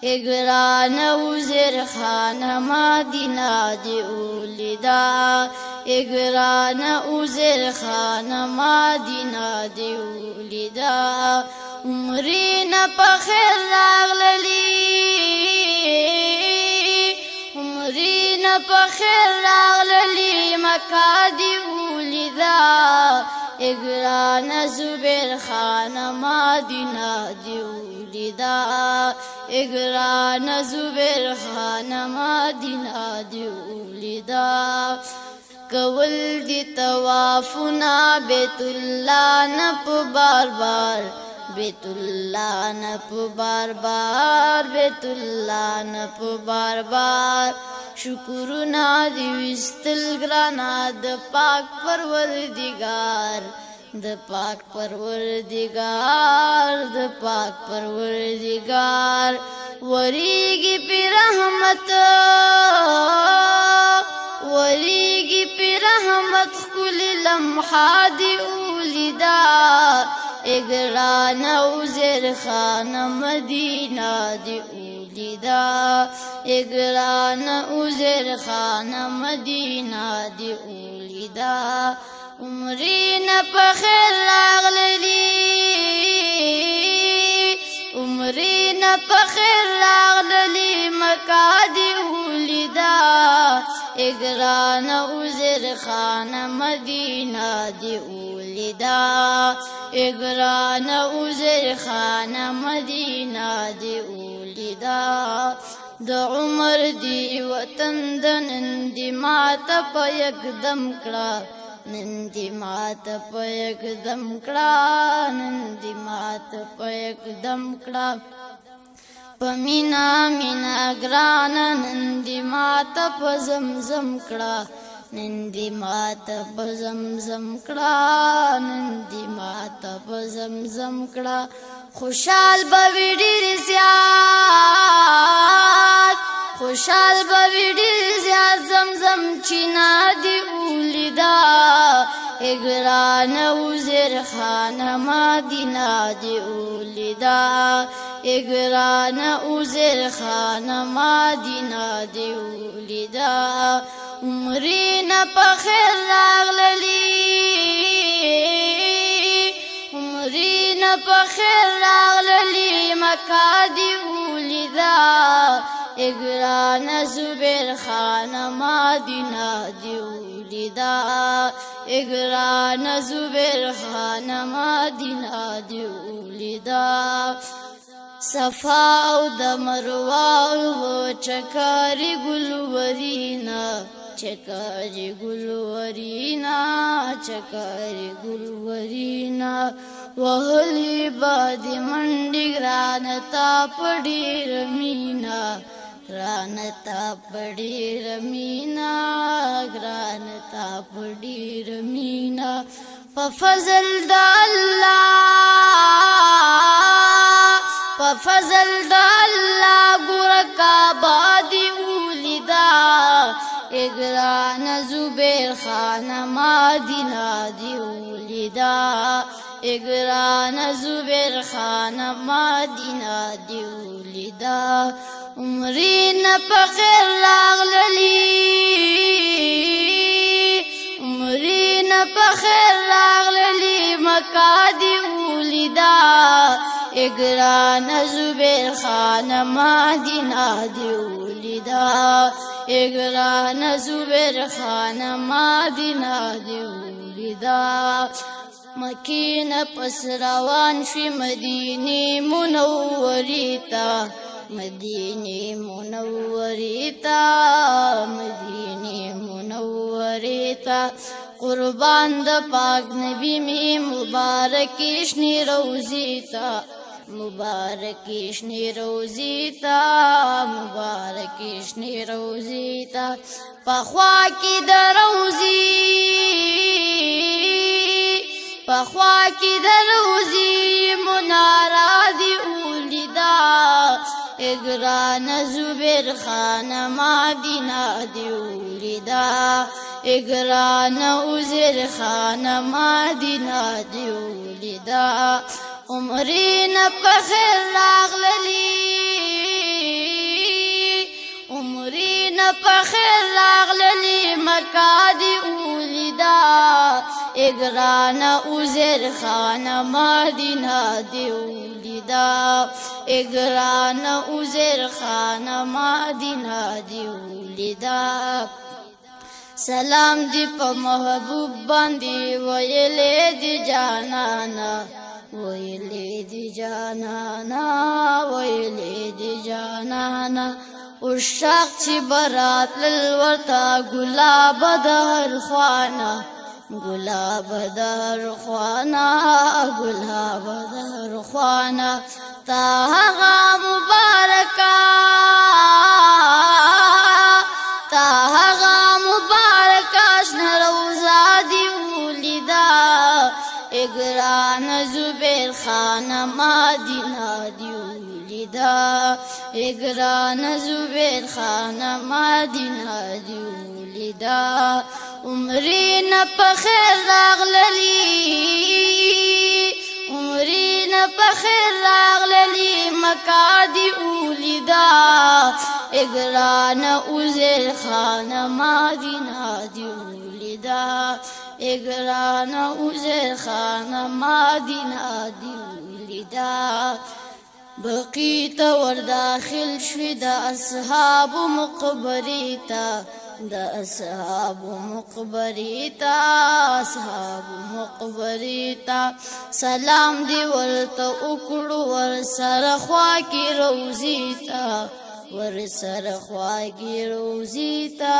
اگران وزیر خان مدینہ دی اولیدا اگران وزیر خان مدینہ دی اولیدا عمرین پخیر راغللی عمرین پخیر راغللی مکہ دی اولیدا اگران زبیر خان مدینہ دی اولیدا اگران زبیر خان مدینہ دی اولیدا کول دی توافنا بیت اللہ نپ بار بار بیت اللہ نپ بار بار بیت اللہ نپ بار بار شکرنا دی وستل گرانا د پاک پروردگار د پاک پروردگار د پاک پروردگار وریگی پی رحمت وریگی پی رحمت کل لمحہ دی اولیدا اگران وزیر خان مدینہ دی اولیدا اگران وزیر خان مدینہ دی اولیدا عمرین پخیر راغللی عمرین پخیر راغللی مکہ دی اولیدا اگران وزیر خان مدینہ دی اولیدا اگران وزیر خان مدینہ دی اولیدا د عمر دی وطن د نن دی ماته په یکدم کړه نن دی ماته په یکدم کړه نن دی ماته په یکدم کړه په مینا مینا ګرانه نن دی ماته په زمزم کړه نن دی ماته په زمزم کړه نن دی ماته په زمزم کړه خوشحال به وي ډېر زیات خوشحال به وي ډېر زیات زمزم چینا دی اولیدا اگران وزیر خان مدینہ دی اولیدا اگران وزیر خان مدینہ دی اولیدا عمرین پخیر راغللی عمرین پخیر راغللی مکہ دی اولیدا اگران زبیر خان مدینہ دی اولیدا اگران زبیر خان مدینہ دی اولیدا صفا او د مروه او چکاری ګلورینا چکاری ګلورینا چکاری ګلورینا وهلی باد منډی ګرانتا پډیر مینا ګرانتا پډیر مینا ګرانتا پډیر مینا په فضل د الله په فضل د الله ګورکا بادی اولیدا اگران زبیر خان مدینہ دی اولیدا اگران زبیر خان مدینہ دی اولیدا عمرین پخیر راغللی عمرین پخیر راغللی مکہ دی اولیدا اگران زبیر خان مدینہ دی اولیدا اگران زبیر خان مدینہ دی اولیدا مکین پس روان شوی مدینی منوریتا مدینی منوریتا مدینی منوریتا قربان د پاک نبی می مبارکشنی روزیتا مبارکشنی روزیتا مبارکشنی روزیتا پخوا کی د روزی پخوا کی د روزی منارا دی اولیدا اگران زبیر خان مدینہ دی اولیدا اگران وزیر خان مدینہ دی اولیدا عمرین پخیر راغللی پخیر راغللی مکه دی اولیدا اگران عزیر خان مدینه دی اولیدا اگران عزیر خان مدینه دی اولیدا سلام دی پا محبوب باندی ویلی دی جانانا ویلی دی جانانا ویلی دی جانانا اشاق چی برات للورتا گلاب در خوانا گلاب در خوانا گلاب در خوانا تا هغا مبارکا تا هغا مبارکا شن روزا دی ولیدا اگران زبیر خان مدینه دی ولیدا اگران زبیر خان مدینه دی ولیدا عمرین پخیر راغللی عمرین پخیر راغللی مکه دی اولیدا اگران عزیر خان مدینه دی اولیدا اگران عزیر خان مدینه دی اولیدا بقیتا ورداخل شوی دا اصحاب مقبریتا دا اصحاب مقبریتا اصحاب مقبریتا سلام دی ورتا اکڑو ورسر خواکی روزیتا ورسر خواکی روزیتا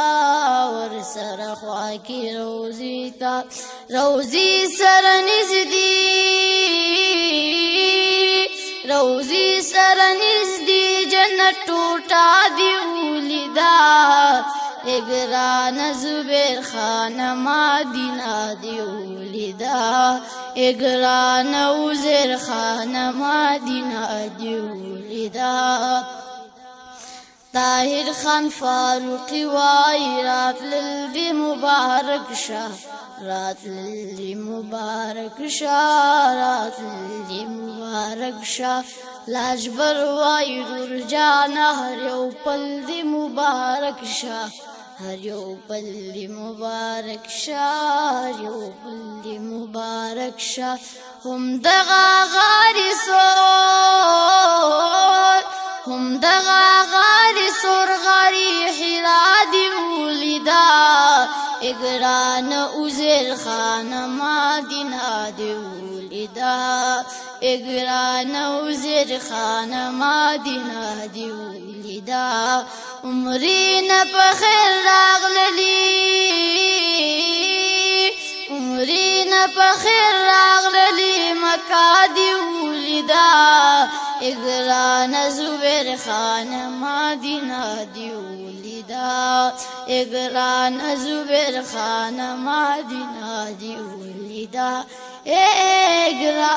ورسر خواکی روزیتا روزی سر نزدی روزی سر نزدی جنت ٹوٹا دی اولیدا اگران زبیر خان مدینه دی اولیدا اگران عزیر خان مدینه دی اولیدا طاهر خان فاروقی وای رات للدی مبارک شا رات للدی مبارک شا رات للدی مبارک شا لاجبر وای رور جانا هر یو پل دی مبارک شا هر یو پل دی مبارک شا هر یو پل دی مبارک شا هم دغا غاری سور هم دغا غاری سور غاری حرا دی اولیدا اگران عزیر خان مدینه دی اولیدا اگران عزیر خان مدینه دی اولیدا عمرین پخیر راغللی عمرین پخیر راغللی مکه دی اولیدا اگران زبیر خان مدینه دی اولیدا اگران زبیر خان مدینه دی اولیدا اگران